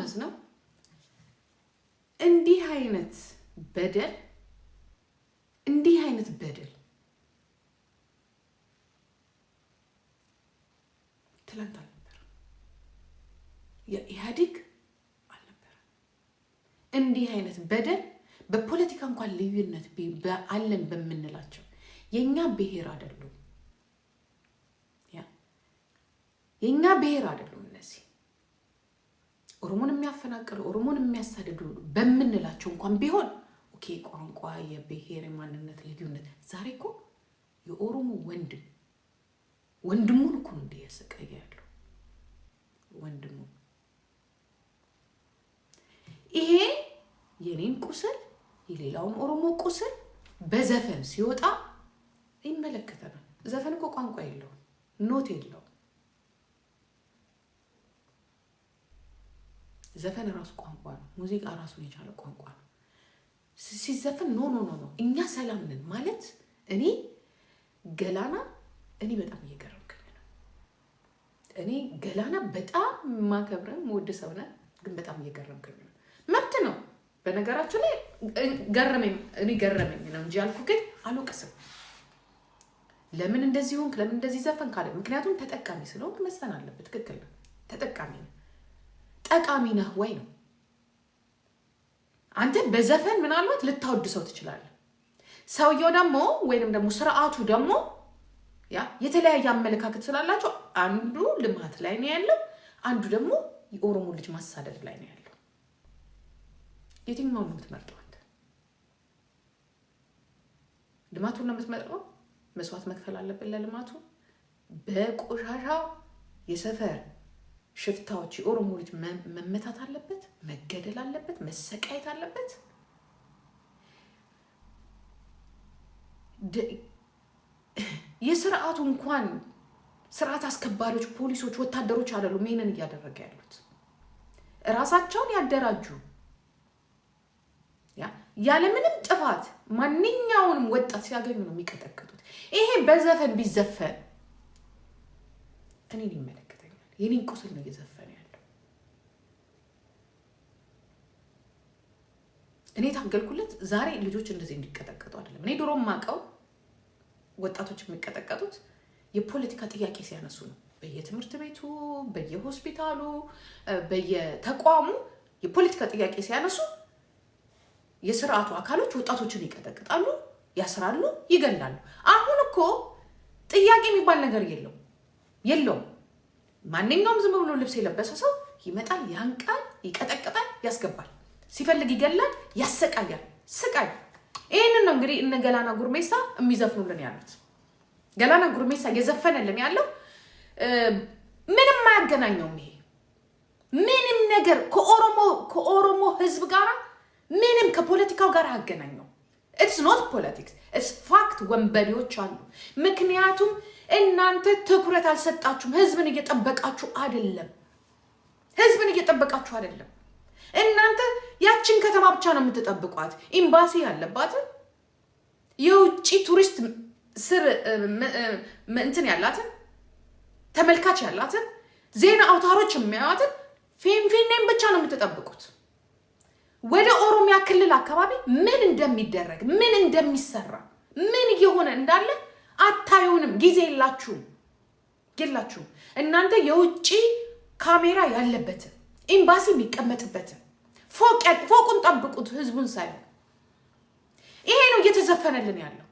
ማዝነው እንዲህ አይነት በደል ትላንት አልነበር፣ የኢህአዴግ አልነበር። እንዲህ አይነት በደል በፖለቲካ እንኳን ልዩነት አለን በምንላቸው የኛ ብሔር አይደሉም፣ የኛ ብሔር አይደሉም። እነዚህ ኦሮሞን የሚያፈናቅሉ ኦሮሞን የሚያሳድዱ በምንላቸው እንኳን ቢሆን ኦኬ፣ ቋንቋ የብሔር የማንነት ልዩነት። ዛሬ እኮ የኦሮሞ ወንድሙን እኮ ነው እንዲህ ያሰቃየ ያለው ወንድሙ። ይሄ የኔን ቁስል የሌላውን ኦሮሞ ቁስል በዘፈን ሲወጣ ይመለከተናል። ዘፈን እኮ ቋንቋ የለውም፣ ኖት የለውም። ዘፈን ራሱ ቋንቋ ነው። ሙዚቃ ራሱን የቻለ ቋንቋ ነው። ሲዘፈን ኖ እኛ ሰላም ነን ማለት እኔ ገላና በጣም እየገረምከኝ ነው። እኔ ገላና በጣም ማከብረን ወደ ሰው ነን፣ ግን በጣም እየገረምከኝ ነው። መብት ነው በነገራችን ላይ ገረመኝ ነው እንጂ ያልኩ ግን አልወቅስም። ለምን እንደዚህ ሆንክ፣ ለምን እንደዚህ ዘፈን ካለ ምክንያቱም ተጠቃሚ ስለሆንክ መስፈን አለበት። ትክክል ነው። ተጠቃሚ ነው። ጠቃሚ ነህ ወይ ነው። አንተ በዘፈን ምናልባት ልታወድሰው ትችላለህ። ሰውየው ደግሞ ወይንም ደግሞ ስርዓቱ ደግሞ የተለያየ አመለካከት ስላላቸው አንዱ ልማት ላይ ነው ያለው፣ አንዱ ደግሞ የኦሮሞ ልጅ ማሳደድ ላይ ነው ያለው። የትኛውን ነው የምትመርጠው አንተ? ልማቱን ነው የምትመርጠው? መስዋዕት መክፈል አለብን ለልማቱ። በቆሻሻ የሰፈር ሽፍታዎች የኦሮሞ ልጅ መመታት አለበት፣ መገደል አለበት፣ መሰቃየት አለበት። የስርዓቱ እንኳን ስርዓት አስከባሪዎች፣ ፖሊሶች፣ ወታደሮች አይደሉም ይሄንን እያደረገ ያሉት። ራሳቸውን ያደራጁ ያለምንም ጥፋት ማንኛውንም ወጣት ሲያገኙ ነው የሚቀጠቅጡት። ይሄ በዘፈን ቢዘፈን እኔን ይመለከተኛል። የኔን ቁስል ነው እየዘፈነ ያለው። እኔ ታገልኩለት። ዛሬ ልጆች እንደዚህ እንዲቀጠቀጡ አይደለም። እኔ ድሮ ማቀው ወጣቶች የሚቀጠቀጡት የፖለቲካ ጥያቄ ሲያነሱ ነው። በየትምህርት ቤቱ፣ በየሆስፒታሉ፣ በየተቋሙ የፖለቲካ ጥያቄ ሲያነሱ የስርዓቱ አካሎች ወጣቶችን ይቀጠቅጣሉ፣ ያስራሉ፣ ይገላሉ። አሁን እኮ ጥያቄ የሚባል ነገር የለውም። ማንኛውም ዝም ብሎ ልብስ የለበሰ ሰው ይመጣል፣ ያንቃል፣ ይቀጠቅጣል፣ ያስገባል፣ ሲፈልግ ይገላል፣ ያሰቃያል። ስቃይ ይሄንን ነው እንግዲህ እነ ገላና ጉርሜሳ የሚዘፍኑልን ያሉት። ገላና ጉርሜሳ እየዘፈነልን ያለው ምንም አያገናኘውም። ይሄ ምንም ነገር ከኦሮሞ ህዝብ ጋር ምንም ከፖለቲካው ጋር አያገናኘው። ኢትስ ኖት ፖለቲክስ ኢትስ ፋክት። ወንበዴዎች አሉ። ምክንያቱም እናንተ ትኩረት አልሰጣችሁም። ህዝብን እየጠበቃችሁ አይደለም። እናንተ ያችን ከተማ ብቻ ነው የምትጠብቋት። ኤምባሲ ያለባትን የውጭ ቱሪስት ስር እንትን ያላትን ተመልካች ያላትን ዜና አውታሮች የሚያዩትን ፊንፊኔን ብቻ ነው የምትጠብቁት። ወደ ኦሮሚያ ክልል አካባቢ ምን እንደሚደረግ ምን እንደሚሰራ ምን እየሆነ እንዳለ አታዩንም። ጊዜ የላችሁም። እናንተ የውጭ ካሜራ ያለበትን ኤምባሲ የሚቀመጥበትን ፎቁን ጠብቁት፣ ህዝቡን ሳይሆን። ይሄ ነው እየተዘፈነልን ያለው።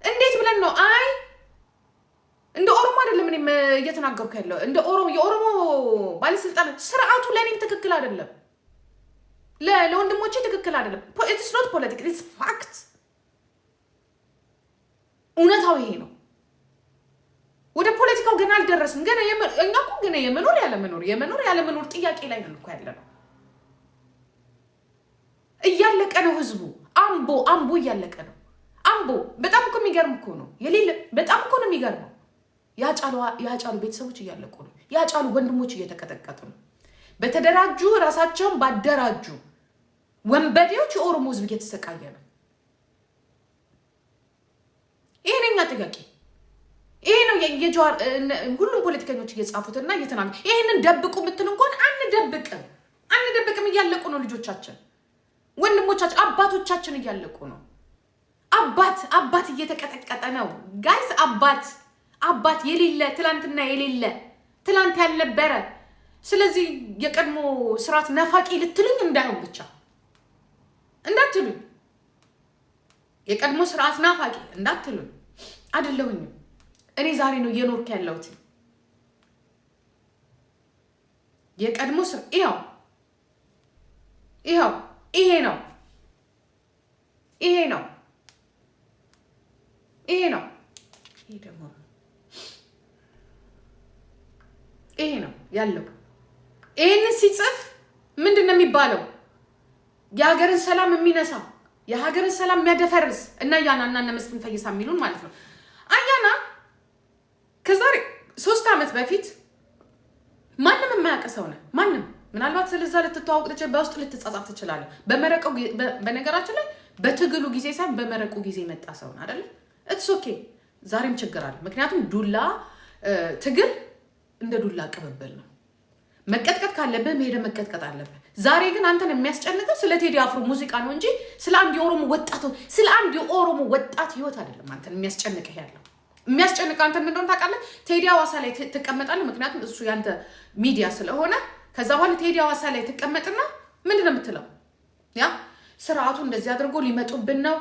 እንዴት ብለን ነው? አይ እንደ ኦሮሞ አይደለም እኔም እየተናገርኩ ያለው እንደ የኦሮሞ ባለስልጣን ስርዓቱ ለእኔም ትክክል አይደለም፣ ለወንድሞቼ ትክክል አይደለም። ኢትስ ኖት ፖለቲክስ ኢትስ ፋክት። እውነታው ይሄ ነው። ወደ ፖለቲካው ገና አልደረስም። ገና እኛ እኮ ገና የመኖር ያለመኖር ጥያቄ ላይ ነን እኮ ያለነው። እያለቀ ነው ህዝቡ። አምቦ እያለቀ ነው። አምቦ በጣም እኮ የሚገርም እኮ ነው። በጣም እኮ ነው የሚገርመው። ያጫሉ ቤተሰቦች እያለቁ ነው። ያጫሉ ወንድሞች እየተቀጠቀጡ ነው። በተደራጁ ራሳቸውን ባደራጁ ወንበዴዎች የኦሮሞ ህዝብ እየተሰቃየ ነው። ይሄ ነኛ ጥያቄ። ይሄ ነው የጀዋር ሁሉም ፖለቲከኞች እየጻፉትና እየተናገሩ። ይሄንን ደብቁ የምትሉ እንኳን አንደብቅም እያለቁ ነው ልጆቻችን ወንድሞቻችን አባቶቻችን እያለቁ ነው አባት እየተቀጠቀጠ ነው ጋይስ አባት የሌለ ትላንትና የሌለ ትላንት ያልነበረ ስለዚህ የቀድሞ ስርዓት ናፋቂ ልትሉኝ እንዳይሆን ብቻ እንዳትሉኝ የቀድሞ ስርዓት ናፋቂ እንዳትሉኝ አይደለሁኝ እኔ ዛሬ ነው እየኖርኩ ያለሁት የቀድሞ ስር ይሄው ይሄ ነው ይሄ ነው ያለው ይሄን ሲጽፍ ምንድነው የሚባለው የሀገርን ሰላም የሚነሳ የሀገርን ሰላም የሚያደፈርስ እና ያናና መስፍን ፈይሳ የሚሉን ማለት ነው አያና ከዛሬ 3 አመት በፊት ማንንም የማያቀሰው ነው ማንንም ምናልባት ስለዛ ልትተዋወቅ ትችል በውስጥ ልትጻጻፍ ትችላለህ በመረቀው በነገራችን ላይ በትግሉ ጊዜ ሳይሆን በመረቁ ጊዜ መጣ ሰው ነው አይደል ኢትስ ኦኬ ዛሬም ችግር አለ ምክንያቱም ዱላ ትግል እንደ ዱላ ቅብብል ነው መቀጥቀጥ ካለበት መሄድ መቀጥቀጥ አለበት ዛሬ ግን አንተን የሚያስጨንቀው ስለ ቴዲ አፍሮ ሙዚቃ ነው እንጂ ስለ አንድ የኦሮሞ ወጣት ህይወት አይደለም አንተን የሚያስጨንቀህ ያለው የሚያስጨንቀው አንተን እንደሆነ ታውቃለህ ቴዲ አዋሳ ላይ ትቀመጣለህ ምክንያቱም እሱ ያንተ ሚዲያ ስለሆነ ከዛ በኋላ ቴዲ አዋሳ ላይ ትቀመጥና ምንድነው የምትለው ያ ስርዓቱ እንደዚህ አድርጎ ሊመጡብን ነው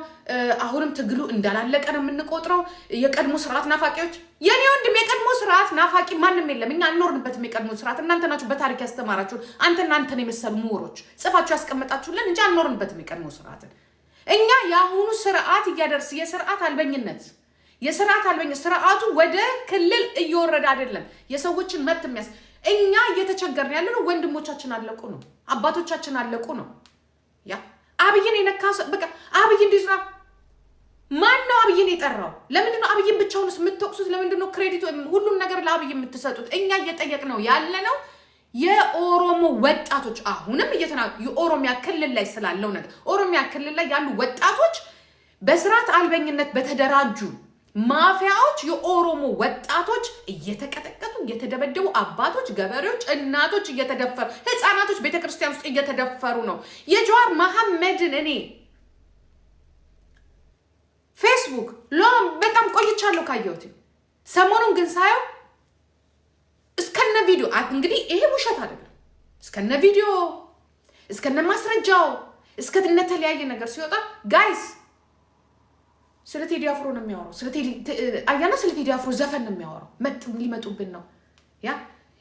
አሁንም ትግሉ እንዳላለቀ ነው የምንቆጥረው የቀድሞ ስርዓት ናፋቂዎች የኔ ወንድም የቀድሞ ስርዓት ናፋቂ ማንንም የለም እኛ አንኖርንበትም የቀድሞ ስርዓት እናንተ ናችሁ በታሪክ ያስተማራችሁ አንተን የመሰሉ ምሁሮች ጽፋችሁ ያስቀመጣችሁልን እንጂ አንኖርንበትም የቀድሞ ስርዓትን እኛ ያሁኑ ስርዓት እያደርስ የስርዓት አልበኝነት ስርዓቱ ወደ ክልል እየወረደ አይደለም የሰዎችን መብት የሚያስ እኛ እየተቸገርን ያለነው ወንድሞቻችን አለቁ ነው አባቶቻችን አለቁ ነው ያ አብይን የነካው በቃ አብይ እንዲስራ ማን ነው አብይን የጠራው ለምንድን ነው አብይን ብቻውንስ የምትወቅሱት ለምንድን ነው ክሬዲት ሁሉም ነገር ለአብይ የምትሰጡት እኛ እየጠየቅነው ያለነው የኦሮሞ ወጣቶች አሁንም የኦሮሚያ ክልል ላይ ስላለው ነገር ኦሮሚያ ክልል ላይ ያሉ ወጣቶች በስርዓት አልበኝነት በተደራጁ ማፊያዎች የኦሮሞ ወጣቶች እየተቀጠቀጡ እየተደበደቡ አባቶች ገበሬዎች እናቶች እየተደፈሩ ህፃናቶች ቤተክርስቲያን ውስጥ እየተደፈሩ ነው የጀዋር መሐመድን እኔ ፌስቡክ በጣም ቆይቻለሁ ካየሁት ሰሞኑን ግን ሳየው እስከነ ቪዲዮ እንግዲህ ይሄ ውሸት አይደለም እስከነ ቪዲዮ እስከነ ማስረጃው እስከነ ተለያየ ነገር ሲወጣ ጋይስ ስለ ቴዲ አፍሮ ነው የሚያወራው ስለ ቴዲ አፍሮ ዘፈን ነው የሚያወራው ሊመጡብን ነው ያ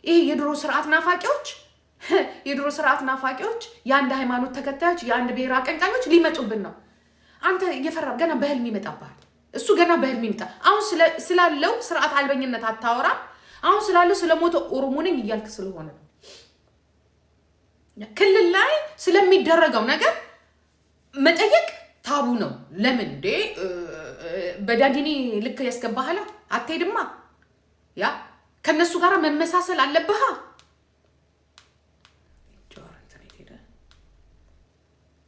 ይሄ የድሮ ስርዓት ናፋቂዎች የአንድ ሃይማኖት ተከታዮች የአንድ ብሔር አቀንቃኞች ሊመጡብን ነው አንተ እየፈራ ገና በህልም ይመጣብሃል እሱ ገና በህልም ይመጣ አሁን ስላለው ስርዓት አልበኝነት አታወራ አሁን ስላለው ስለሞተ ኦሮሞ ነኝ እያልክ ስለሆነ ነው ክልል ላይ ስለሚደረገው ነገር መጠየቅ ታቡ ነው ለምን እንዴ በዳዲኒ ልክ ያስገባሃል አትሄድማ ያ ከነሱ ጋር መመሳሰል አለብህ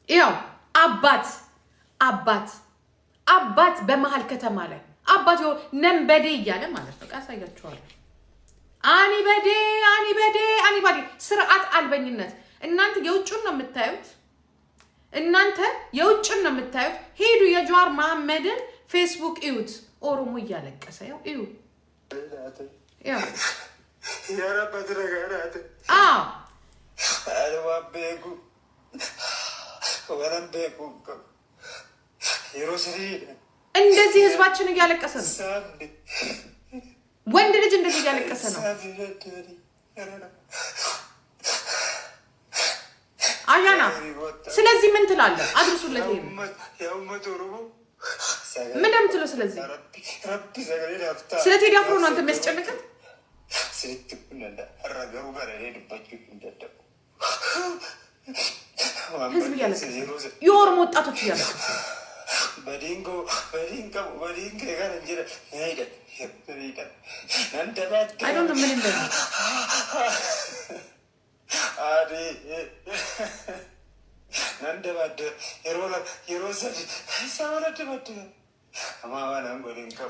ያው አባት በመሃል ከተማ ላይ አባት ነንበዴ እያለ ማለት ነው ካሳያችኋለሁ አኒበዴ ስርዓት አልበኝነት እናንተ የውጭን ነው የምታዩት ሄዱ የጀዋር መሐመድን ፌስቡክ እዩት ኦሮሞ እያለቀሰ እዩ ያረበት ነገራት አልዋቤጉ ወረንቤጉ ይሮስሪ እንደዚህ ህዝባችን እያለቀሰ ነው ወንድ ልጅ እንደዚህ እያለቀሰ ነው አያና ስለዚህ ምን ትላለህ አድርሱለት ይሄ ምን እንደምትለው ስለዚህ ስለ ቴዲ አፍሮ ነው አንተ የሚያስጨንቅህ ህዝብ እያለቀሰ የኦሮሞ ወጣቶች እያለቀሰ I don't know ምን እንደሆነ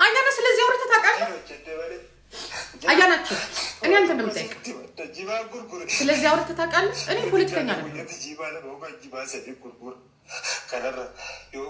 አያና ስለዚህ አውርተህ ታውቃለህ አያናቸው እኔ አንተ ነው የምጠይቅ። ስለዚህ አውርተህ ታውቃለህ? እኔ ፖለቲከኛ ነኝ።